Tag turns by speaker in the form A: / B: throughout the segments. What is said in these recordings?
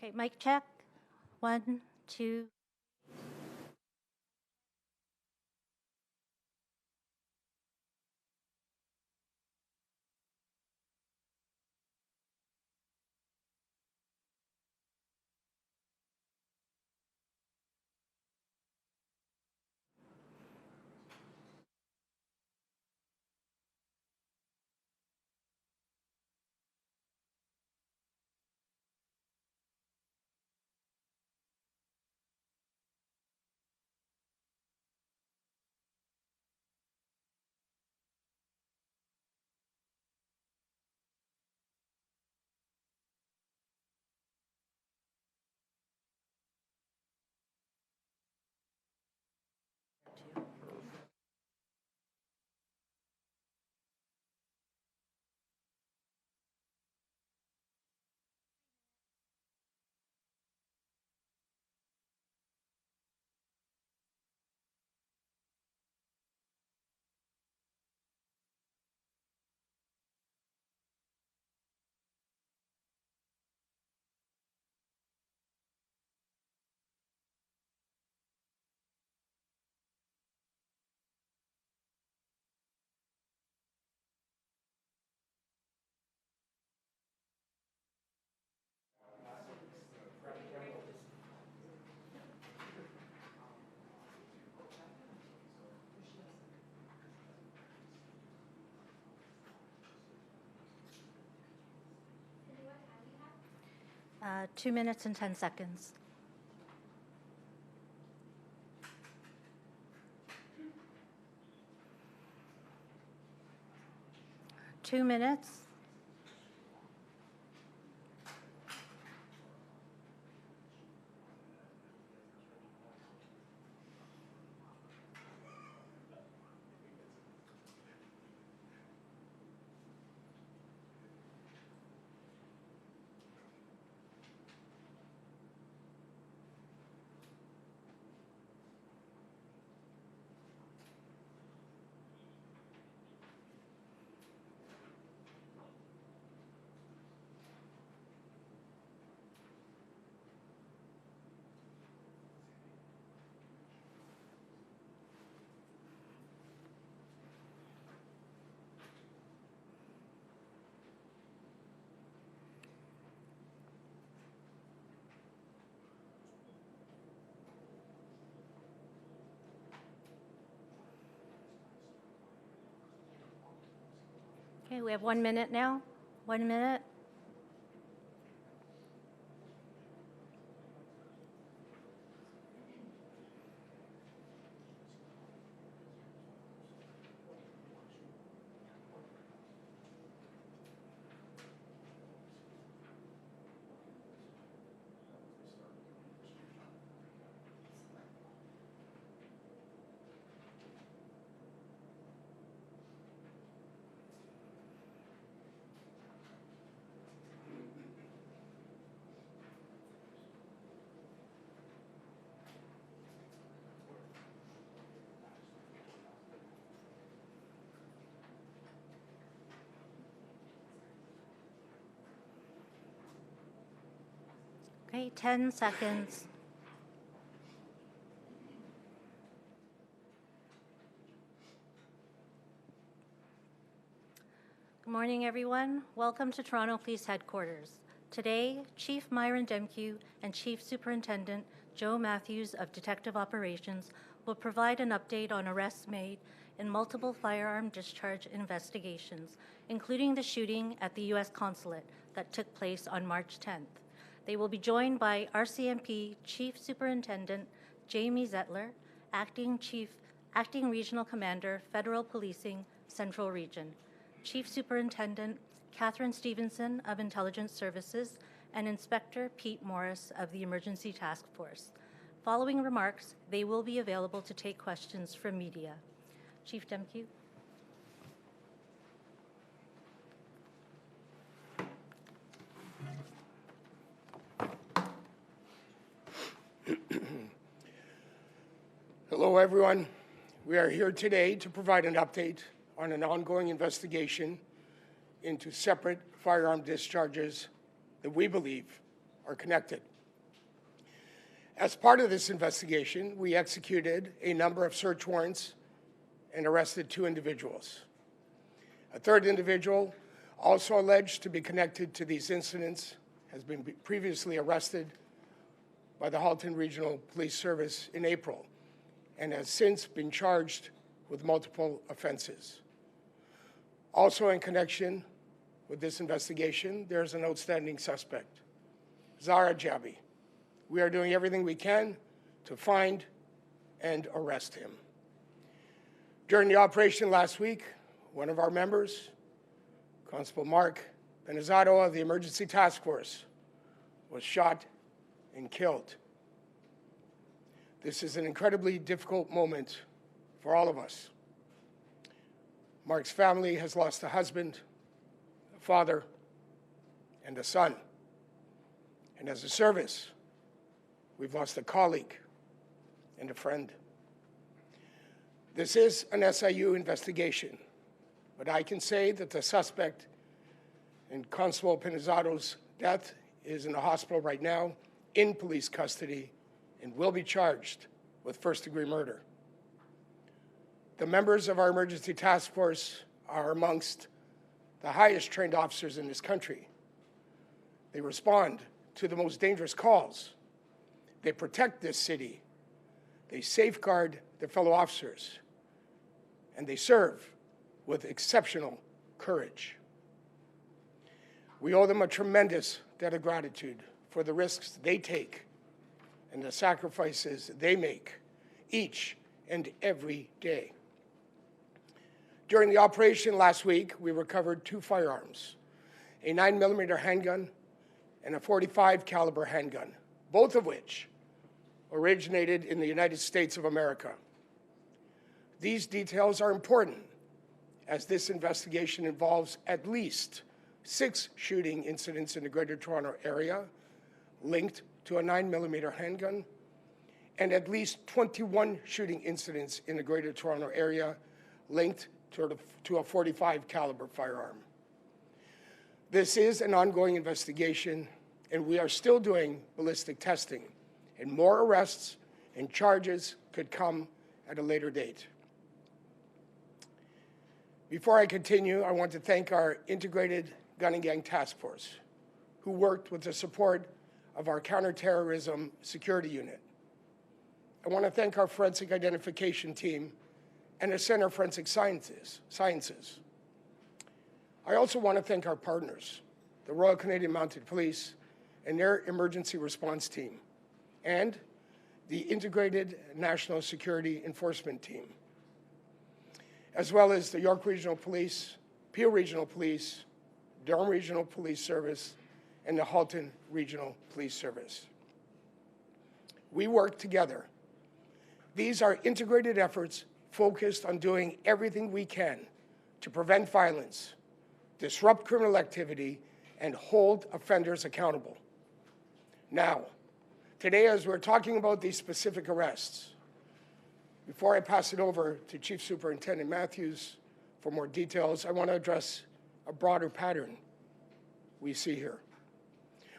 A: Okay, mic check. 1, 2. Uh, 2 minutes and 10 seconds. Two minutes. Okay, we have 1 minute now. 1 minute. Okay, 10 seconds. Good morning, everyone. Welcome to Toronto Police Headquarters. Today, Chief Myron Demkiw and Chief Superintendent Joe Matthews of Detective Operations will provide an update on arrests made in multiple firearm discharge investigations, including the shooting at the U.S. Consulate that took place on March 10th. They will be joined by RCMP Chief Superintendent Jamie Zettler, Acting Regional Commander, Federal Policing, Central Region, Chief Superintendent Catherine Stevenson of Intelligence Services, and Inspector Pete Morris of the Emergency Task Force. Following remarks, they will be available to take questions from media. Chief Demkiw.
B: Hello, everyone. We are here today to provide an update on an ongoing investigation into separate firearm discharges that we believe are connected. As part of this investigation, we executed a number of search warrants and arrested 2 individuals. A third individual, also alleged to be connected to these incidents, has been previously arrested by the Halton Regional Police Service in April and has since been charged with multiple offenses. Also in connection with this investigation, there's an outstanding suspect, Zara Jabi. We are doing everything we can to find and arrest him. During the operation last week, one of our members, Constable Mark Benizzato of the Emergency Task Force, was shot and killed. This is an incredibly difficult moment for all of us. Mark's family has lost a husband, a father, and a son. And as a service, we've lost a colleague and a friend. This is an SIU investigation, but I can say that the suspect in Constable Pinizzato's death is in the hospital right now, in police custody, and will be charged with first-degree murder. The members of our emergency task force are amongst the highest trained officers in this country. They respond to the most dangerous calls. They protect this city. They safeguard their fellow officers. And they serve with exceptional courage. We owe them a tremendous debt of gratitude for the risks they take and the sacrifices they make each and every day. During the operation last week, we recovered 2 firearms, a 9mm handgun and a .45 caliber handgun, both of which originated in the United States of America. These details are important as this investigation involves at least 6 shooting incidents in the Greater Toronto Area linked to a 9mm handgun and at least 21 shooting incidents in the Greater Toronto Area linked to a .45 caliber firearm. This is an ongoing investigation, and we are still doing ballistic testing, and more arrests and charges could come at a later date. Before I continue, I want to thank our Integrated Gun and Gang Task Force, who worked with the support of our Counterterrorism Security Unit. I want to thank our Forensic Identification Team and the Center of Forensic Sciences. I also want to thank our partners, the Royal Canadian Mounted Police and their Emergency Response Team, and the Integrated National Security Enforcement Team, as well as the York Regional Police, Peel Regional Police, Durham Regional Police Service, and the Halton Regional Police Service. We work together. These are integrated efforts focused on doing everything we can to prevent violence, disrupt criminal activity, and hold offenders accountable. Now, today, as we're talking about these specific arrests, before I pass it over to Chief Superintendent Matthews for more details, I want to address a broader pattern we see here.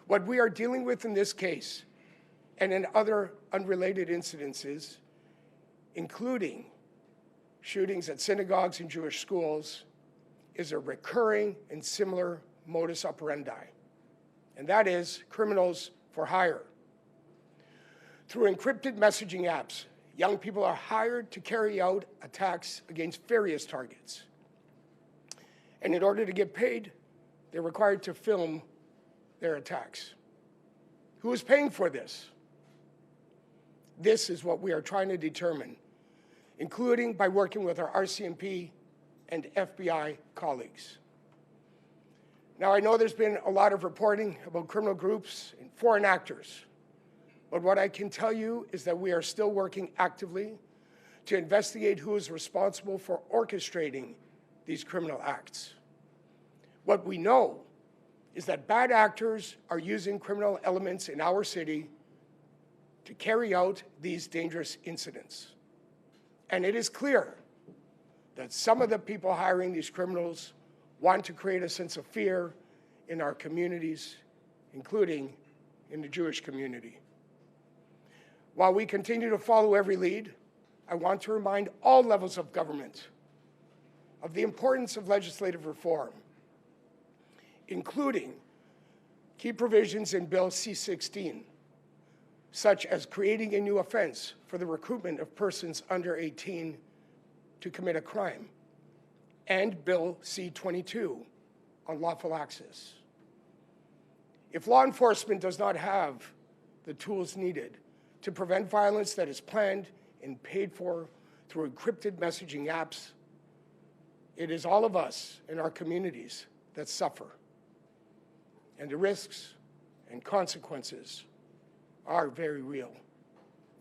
B: What we are dealing with in this case and in other unrelated incidences, including shootings at synagogues and Jewish schools, is a recurring and similar modus operandi, and that is criminals for hire. Through encrypted messaging apps, young people are hired to carry out attacks against various targets. And in order to get paid, they're required to film their attacks. Who is paying for this? This is what we are trying to determine, including by working with our RCMP and FBI colleagues. Now, I know there's been a lot of reporting about criminal groups and foreign actors, but what I can tell you is that we are still working actively to investigate who is responsible for orchestrating these criminal acts. What we know is that bad actors are using criminal elements in our city to carry out these dangerous incidents. And it is clear that some of the people hiring these criminals want to create a sense of fear in our communities, including in the Jewish community. While we continue to follow every lead, I want to remind all levels of government of the importance of legislative reform, including key provisions in Bill C-16, such as creating a new offense for the recruitment of persons under 18 to commit a crime, and Bill C-22 on lawful access. If law enforcement does not have the tools needed to prevent violence that is planned and paid for through encrypted messaging apps, it is all of us in our communities that suffer. And the risks and consequences are very real.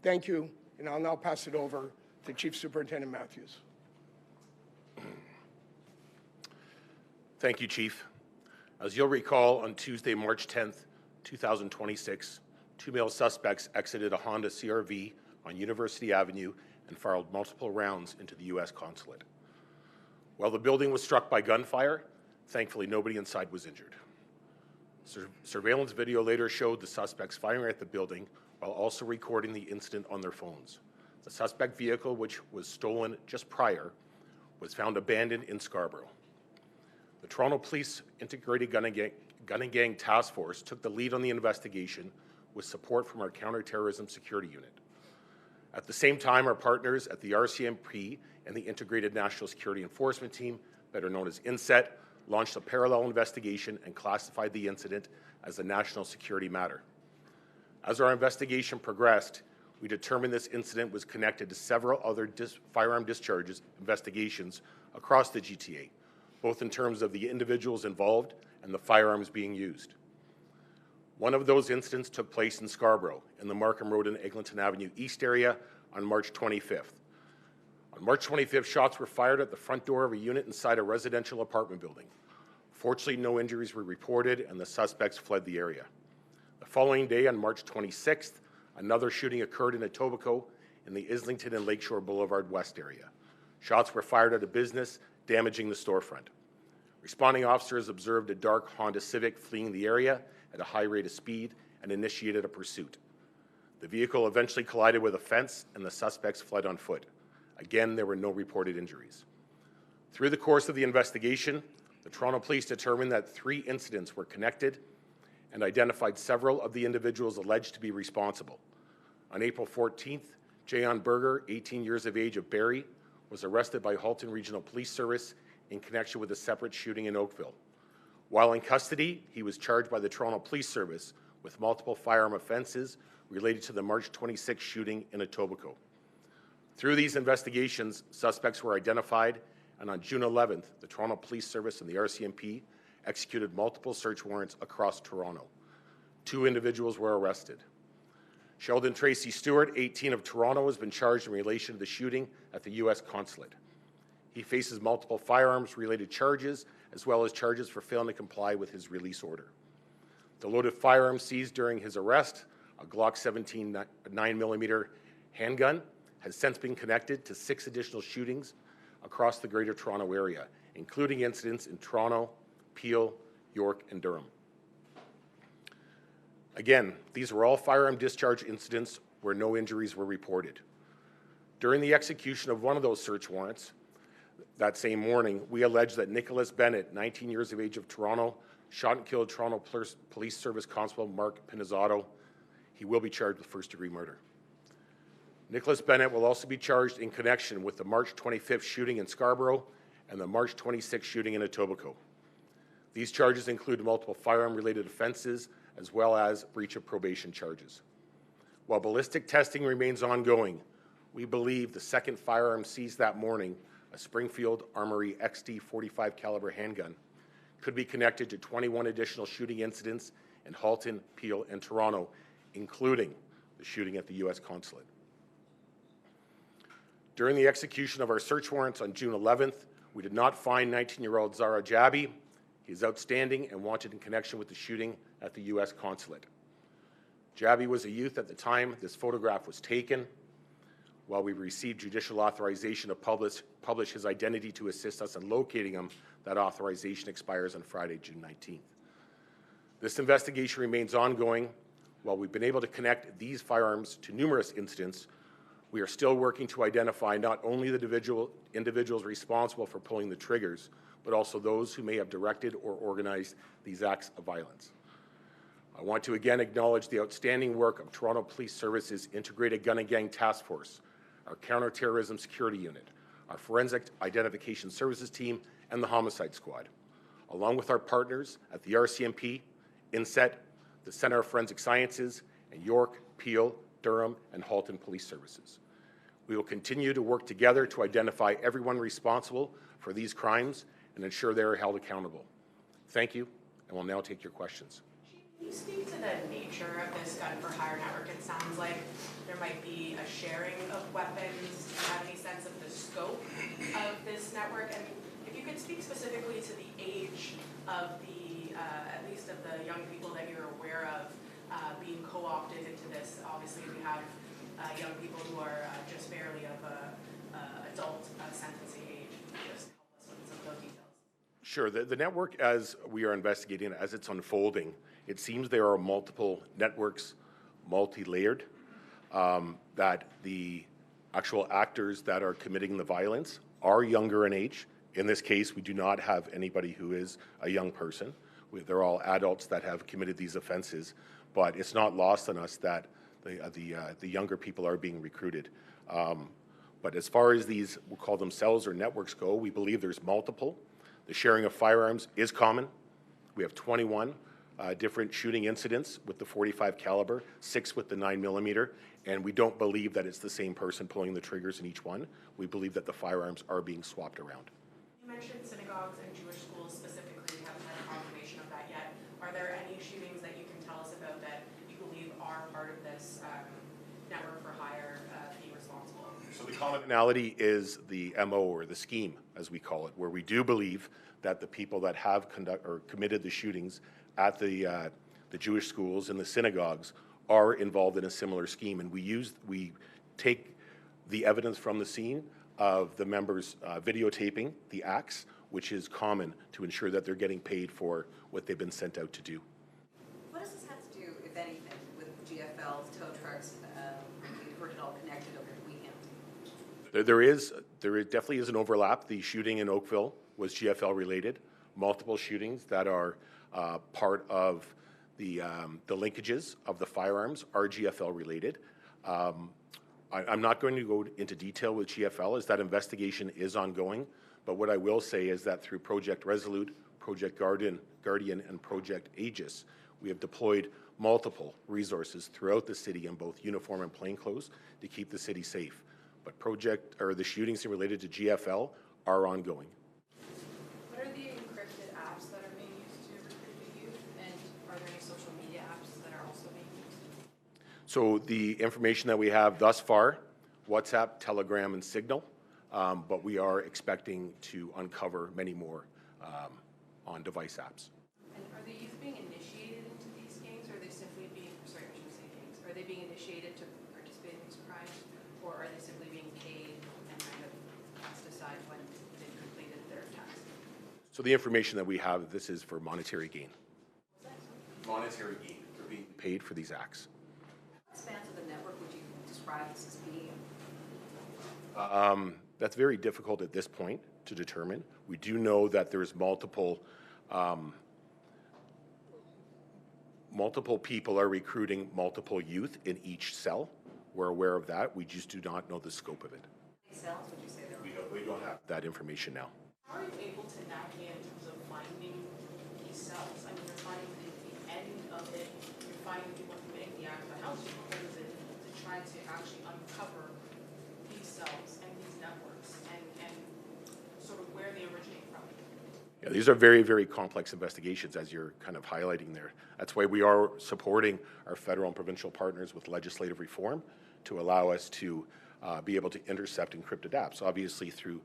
B: Thank you, and I'll now pass it over to Chief Superintendent Matthews.
C: Thank you, Chief. As you'll recall, on Tuesday, March 10th, 2026, two male suspects exited a Honda CR-V on University Avenue and fired multiple rounds into the U.S. Consulate. While the building was struck by gunfire, thankfully nobody inside was injured. Surveillance video later showed the suspects firing at the building while also recording the incident on their phones. The suspect vehicle, which was stolen just prior, was found abandoned in Scarborough. The Toronto Police Integrated Gun and Gang Task Force took the lead on the investigation with support from our Counterterrorism Security Unit. At the same time, our partners at the RCMP and the Integrated National Security Enforcement Team, better known as INSET, launched a parallel investigation and classified the incident as a national security matter. As our investigation progressed, we determined this incident was connected to several other firearm discharges investigations across the GTA, both in terms of the individuals involved and the firearms being used. One of those incidents took place in Scarborough, in the Markham Road and Eglinton Avenue East area on March 25th. On March 25th, shots were fired at the front door of a unit inside a residential apartment building. Fortunately, no injuries were reported and the suspects fled the area. The following day, on March 26th, another shooting occurred in Etobicoke in the Islington and Lakeshore Boulevard West area. Shots were fired at a business, damaging the storefront. Responding officers observed a dark Honda Civic fleeing the area at a high rate of speed and initiated a pursuit. The vehicle eventually collided with a fence and the suspects fled on foot. Again, there were no reported injuries. Through the course of the investigation, the Toronto Police determined that 3 incidents were connected and identified several of the individuals alleged to be responsible. On April 14th, Jayon Berger, 18 years of age, of Barrie, was arrested by Halton Regional Police Service in connection with a separate shooting in Oakville. While in custody, he was charged by the Toronto Police Service with multiple firearm offences related to the March 26 shooting in Etobicoke. Through these investigations, suspects were identified, and on June 11th, the Toronto Police Service and the RCMP executed multiple search warrants across Toronto. 2 individuals were arrested. Sheldon Tracy Stewart, 18, of Toronto, has been charged in relation to the shooting at the U.S. Consulate. He faces multiple firearms-related charges, as well as charges for failing to comply with his release order. The loaded firearm seized during his arrest, a Glock 17 9mm handgun, has since been connected to 6 additional shootings across the Greater Toronto Area, including incidents in Toronto, Peel, York, and Durham. Again, these were all firearm discharge incidents where no injuries were reported. During the execution of one of those search warrants, that same morning, we allege that Nicholas Bennett, 19 years of age, of Toronto, shot and killed Toronto Police Service Constable Mark Pinizzato. He will be charged with first-degree murder. Nicholas Bennett will also be charged in connection with the March 25th shooting in Scarborough and the March 26th shooting in Etobicoke. These charges include multiple firearm-related offences as well as breach of probation charges. While ballistic testing remains ongoing, we believe the second firearm seized that morning, a Springfield Armory XD .45 caliber handgun, could be connected to 21 additional shooting incidents in Halton, Peel, and Toronto, including the shooting at the U.S. Consulate. During the execution of our search warrants on June 11th, we did not find 19-year-old Zara Jabi. He is outstanding and wanted in connection with the shooting at the U.S. Consulate. Jabi was a youth at the time this photograph was taken. While we received judicial authorization to publish his identity to assist us in locating him, that authorization expires on Friday, June 19th. This investigation remains ongoing. While we've been able to connect these firearms to numerous incidents, we are still working to identify not only the individuals responsible for pulling the triggers, but also those who may have directed or organized these acts of violence. I want to again acknowledge the outstanding work of Toronto Police Service's Integrated Gun and Gang Task Force, our Counterterrorism Security Unit, our Forensic Identification Services Team, and the Homicide Squad, along with our partners at the RCMP, INSET, the Centre of Forensic Sciences, and York, Peel, Durham, and Halton Police Services. We will continue to work together to identify everyone responsible for these crimes and ensure they are held accountable. Thank you, and we'll now take your questions.
D: Can you speak to the nature of this gun for hire network? It sounds like there might be a sharing of weapons. Do you have any sense of the scope of this network? And if you could speak specifically to the age of the, at least of the young people that you're aware of being co-opted into this. Obviously, we have young people who are just barely of adult sentencing age. Just help us with some of those details.
C: Sure. The network, as we are investigating, as it's unfolding, it seems there are multiple networks, multi-layered, that the actual actors that are committing the violence are younger in age. In this case, we do not have anybody who is a young person. They're all adults that have committed these offenses, but it's not lost on us that the younger people are being recruited. But as far as these, we'll call them cells or networks go, we believe there's multiple. The sharing of firearms is common. We have 21 different shooting incidents with the .45 caliber, 6 with the 9mm, and we don't believe that it's the same person pulling the triggers in each one. We believe that the firearms are being swapped around.
D: You mentioned synagogues and Jewish schools specifically. You haven't had confirmation of that yet. Are there any shootings that you can tell us about that you believe are part of this network for hire being responsible?
C: So the commonality is the MO, or the scheme, as we call it, where we do believe that the people that have committed the shootings at the Jewish schools and the synagogues are involved in a similar scheme, and we take the evidence from the scene of the members videotaping the acts, which is common to ensure that they're getting paid for what they've been sent out to do.
E: What does this have to do, if anything, with GFL's tow trucks? We've heard it all connected over the weekend.
C: There definitely is an overlap. The shooting in Oakville was GFL related. Multiple shootings that are part of the linkages of the firearms are GFL related. I'm not going to go into detail with GFL as that investigation is ongoing, but what I will say is that through Project Resolute, Project Guardian, and Project Aegis, we have deployed multiple resources throughout the city in both uniform and plainclothes to keep the city safe. But the shootings related to GFL are ongoing.
F: What are the encrypted apps that are being used to recruit the youth, and are there any social media apps that are also being used?
C: So the information that we have thus far, WhatsApp, Telegram, and Signal, but we are expecting to uncover many more on device apps.
F: And are the youth being initiated into these gangs, or are they simply being, sorry, I shouldn't say gangs, are they being initiated to participate in these crimes, or are they simply being paid and kind of cast aside when they've completed their task?
C: So the information that we have, this is for monetary gain. Monetary gain. They're being paid for these acts.
E: What spans of the network would you describe this as being?
C: That's very difficult at this point to determine. We do know that there's multiple people are recruiting multiple youth in each cell. We're aware of that. We just do not know the scope of it.
E: How many cells would you say there are?
C: We don't have that information now.
D: How are you able to navigate in terms of finding these cells? I mean, you're finding the end of it, you're finding people committing the act, but how difficult is it to try to actually uncover these cells and these networks and sort of where they originate from?
C: Yeah, these are very, very complex investigations, as you're kind of highlighting there. That's why we are supporting our federal and provincial partners with legislative reform to allow us to be able to intercept encrypted apps, obviously through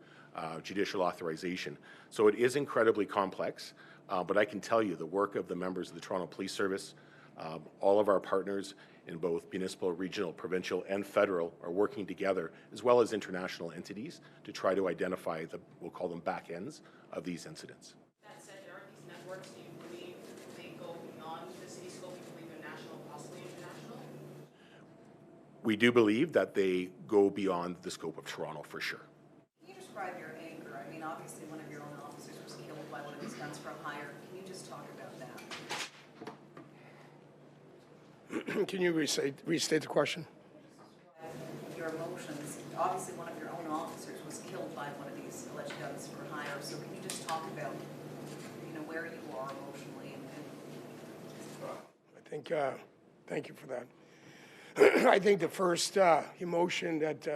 C: judicial authorization. So it is incredibly complex, but I can tell you the work of the members of the Toronto Police Service, all of our partners in both municipal, regional, provincial, and federal are working together, as well as international entities, to try to identify we'll call them back ends of these incidents.
D: That said, are these networks, do you believe they go beyond the city scope? Do you believe they're national, possibly international?
C: We do believe that they go beyond the scope of Toronto for sure.
E: Can you describe your anger? I mean, obviously one of your own officers was killed by one of these guns for hire. Can you just talk about that?
B: Can you restate the question?
E: Your emotions. Obviously one of your own officers was killed by one of these alleged guns for hire. So can you just talk about, where you are emotionally
B: I think, thank you for that. I think the first emotion that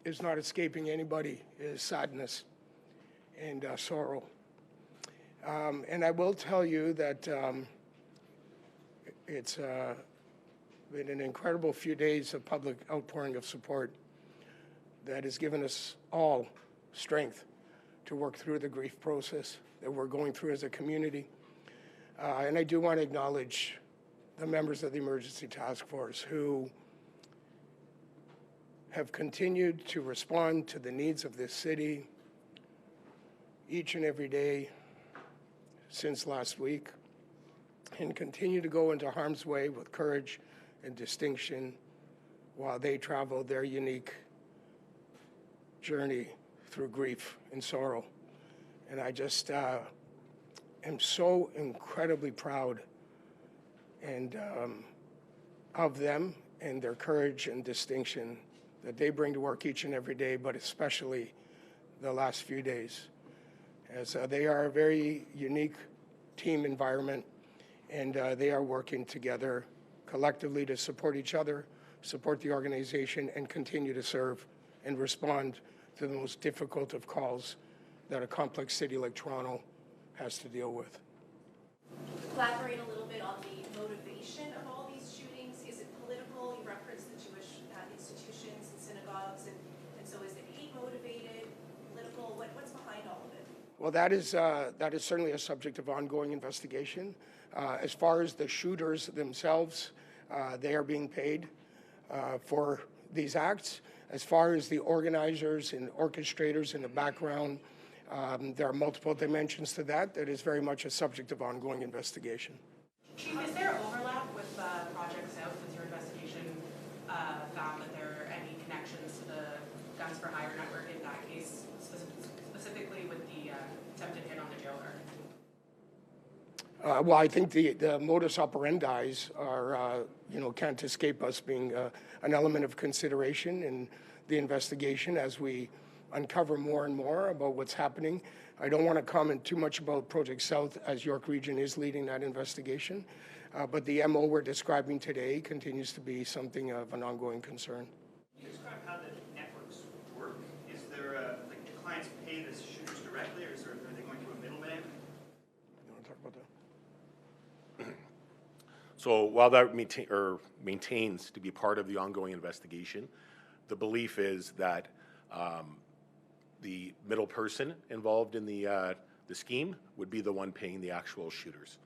B: is not escaping anybody is sadness and sorrow. And I will tell you that it's been an incredible few days of public outpouring of support that has given us all strength to work through the grief process that we're going through as a community. And I do want to acknowledge the members of the Emergency Task Force who have continued to respond to the needs of this city each and every day since last week, and continue to go into harm's way with courage and distinction while they travel their unique journey through grief and sorrow. And I just am so incredibly proud and of them and their courage and distinction that they bring to work each and every day, but especially the last few days, as they are a very unique team environment, and they are working together collectively to support each other, support the organization, and continue to serve and respond to the most difficult of calls that a complex city like Toronto has to deal with.
G: Elaborate a little bit on the motivation of all these shootings. Is it political? You referenced the Jewish institutions and synagogues, and so is it hate motivated, political? What's behind all of it?
B: Well, that is certainly a subject of ongoing investigation. As far as the shooters themselves, they are being paid for these acts. As far as the organizers and orchestrators in the background, there are multiple dimensions to that. That is very much a subject of ongoing investigation.
D: Chief, is there overlap with Project South? Has your investigation found that there are any connections to the Guns for Hire network in that case, specifically with the attempted hit on the jailguard?
B: Well, I think the modus operandi are, can't escape us being an element of consideration in the investigation as we uncover more and more about what's happening. I don't want to comment too much about Project South as York Region is leading that investigation, but the MO we're describing today continues to be something of an ongoing concern.
H: Can you describe how the networks work? Is there the clients pay the shooters directly, or are they going through a middleman?
B: You want to talk about that?
C: So while that maintains to be part of the ongoing investigation, the belief is that the middle person involved in the scheme would be the one paying the actual shooters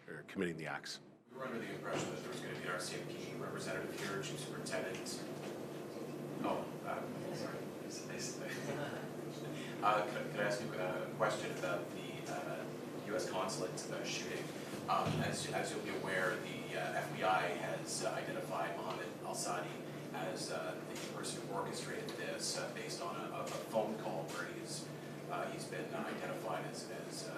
C: that are committing the acts.
I: We were under the impression that there was going to be an RCMP representative here, Chief Superintendent. Oh, sorry. Could I ask you a question about the U.S. Consulate shooting? As you'll be aware, the FBI has identified Mohammed al-Sadi as the person who orchestrated this based on a phone call where he's been identified as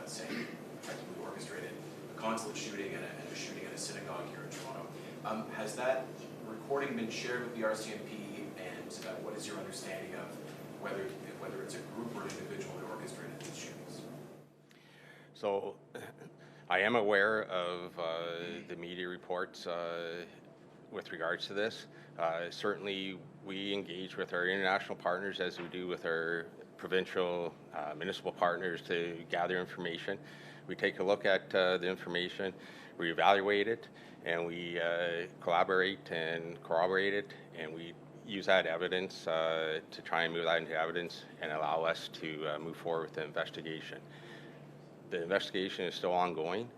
I: saying effectively orchestrated a consulate shooting and a shooting at a synagogue here in Toronto. Has that recording been shared with the RCMP, and what is your understanding of whether it's a group or an individual that orchestrated these shootings?
J: So I am aware of the media reports with regards to this. Certainly we engage with our international partners as we do with our provincial municipal partners to gather information. We take a look at the information, we evaluate it, and we collaborate and corroborate it, and we use that evidence to try and move that into evidence and allow us to move forward with the investigation. The investigation is still ongoing.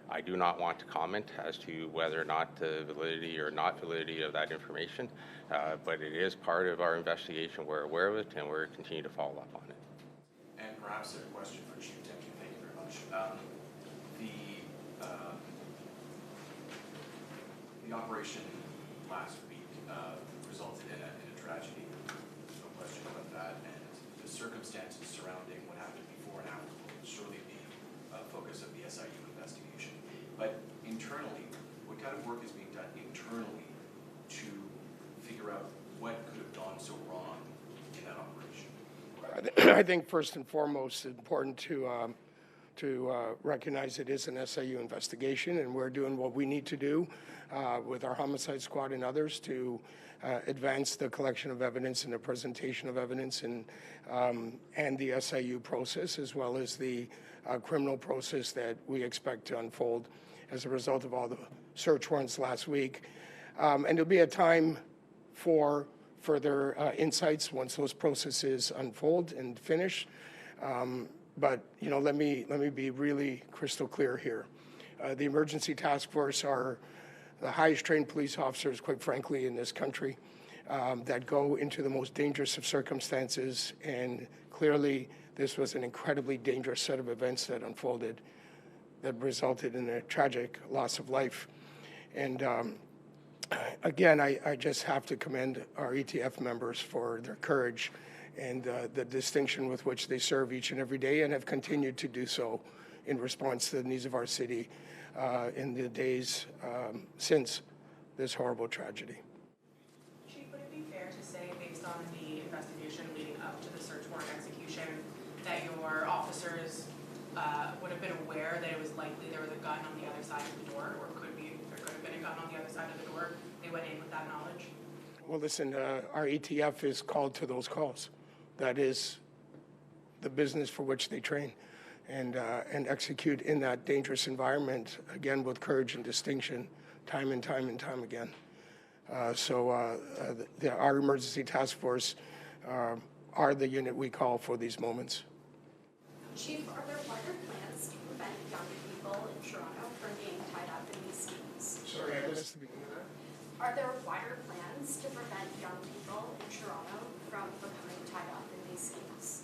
J: I do not want to comment as to whether or not the validity or not validity of that information, but it is part of our investigation. We're aware of it, and we're continuing to follow up on it.
I: And perhaps a question for Chief Demkiw. Thank you very much. The operation last week circumstances surrounding what happened before and after will surely be a focus of the SIU investigation. But internally, what kind of work is being done internally to figure out what could have gone so wrong in that operation?
B: I think first and foremost, it's important to recognize it is an SIU investigation, and we're doing what we need to do with our homicide squad and others to advance the collection of evidence and the presentation of evidence and the SIU process, as well as the criminal process that we expect to unfold as a result of all the search warrants last week. And there'll be a time for further insights once those processes unfold and finish. But let me be really crystal clear here. The emergency task force are the highest trained police officers, quite frankly, in this country that go into the most dangerous of circumstances. And clearly, this was an incredibly dangerous set of events that unfolded that resulted in a tragic loss of life. And again, I just have to commend our ETF members for their courage and the distinction with which they serve each and every day and have continued to do so in response to the needs of our city in the days since this horrible tragedy.
D: Chief, would it be fair to say, based on the investigation leading up to the search warrant execution, that your officers would have been aware that it was likely there was a gun on the other side of the door, or there could have been a gun on the other side of the door? They went in with that knowledge?
B: Well, listen, our ETF is called to those calls. That is the business for which they train and execute in that dangerous environment, again, with courage and distinction, time and time and time again. Our emergency task force are the unit we call for these moments.
K: Chief, are there wider plans to prevent young people in Toronto from being tied up in these schemes?
B: Sorry, I missed the beginning of that.
K: Are there wider plans to prevent young people in Toronto from becoming tied up in these schemes?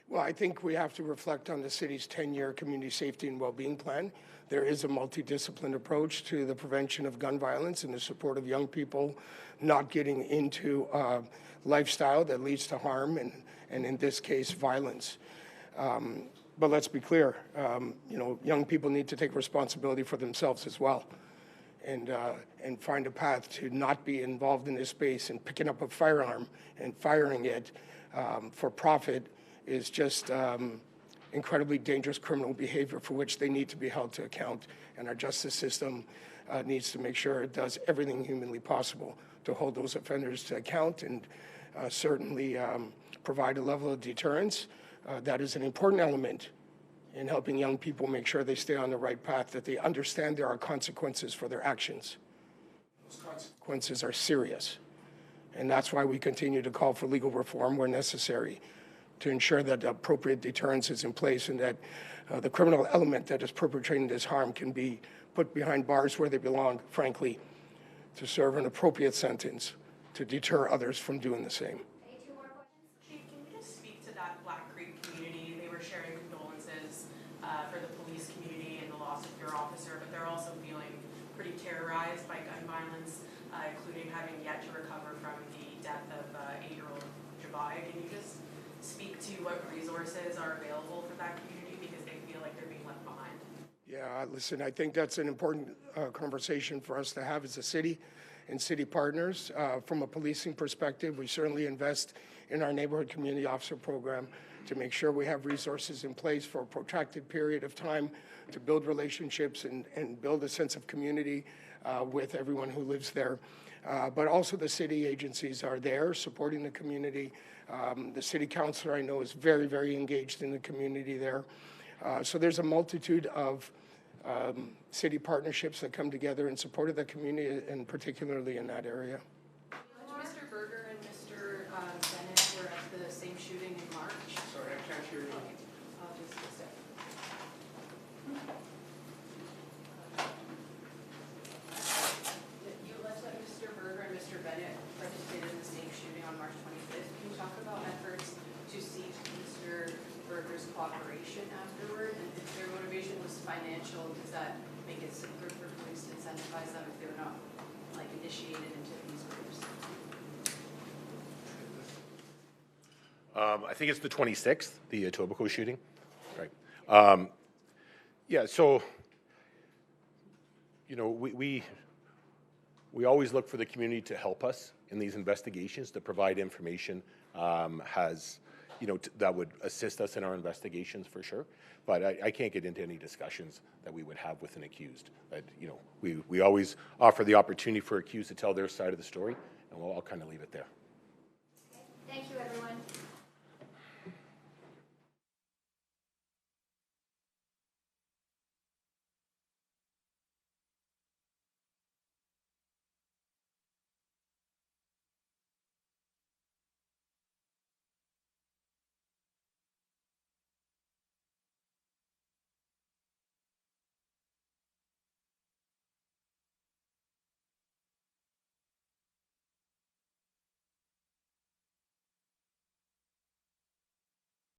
B: Well, I think we have to reflect on the city's 10-year community safety and well-being plan. There is a multidisciplined approach to the prevention of gun violence and the support of young people not getting into a lifestyle that leads to harm and in this case, violence. But let's be clear, young people need to take responsibility for themselves as well and find a path to not be involved in this space. And picking up a firearm and firing it for profit is just incredibly dangerous criminal behavior for which they need to be held to account. And our justice system needs to make sure it does everything humanly possible to hold those offenders to account and certainly provide a level of deterrence. That is an important element in helping young people make sure they stay on the right path, that they understand there are consequences for their actions. Those consequences are serious. And that's why we continue to call for legal reform where necessary to ensure that appropriate deterrence is in place and that the criminal element that is perpetrating this harm can be put behind bars where they belong, frankly, to serve an appropriate sentence to deter others from doing the same.
D: Chief, can you just speak to that Black Creek community? They were sharing condolences for the police community and the loss of your officer, but they're also feeling pretty terrorized by gun violence, including having yet to recover from the death of 8-year-old Jabai. Can you just speak to what resources are available for that community because they feel like they're being left behind?
B: Yeah, listen, I think that's an important conversation for us to have as a city and city partners. From a policing perspective, we certainly invest in our neighborhood community officer program to make sure we have resources in place for a protracted period of time to build relationships and build a sense of community with everyone who lives there. But also the city agencies are there supporting the community. The city councilor I know is very, very engaged in the community there. So there's a multitude of city partnerships that come together in support of the community, and particularly in that area.
F: Mr. Berger and Mr. Bennett were at the same shooting in March.
B: Sorry, I can't hear you.
F: I'll just a sec. You alleged that Mr. Berger and Mr. Bennett participated in the same shooting on March 25th. Can you talk about efforts to seek Mr. Berger's cooperation afterward? And if their motivation was financial, does that make it simpler for police to incentivize them if they were not initiated into these groups?
C: I think it's the 26th, the Etobicoke shooting. Right. Yeah, so, you know, we always look for the community to help us in these investigations, to provide information you know, that would assist us in our investigations for sure. But I can't get into any discussions that we would have with an accused. But, you know, we always offer the opportunity for accused to tell their side of the story, and I'll kind of leave it there.
K: Okay. Thank you, everyone.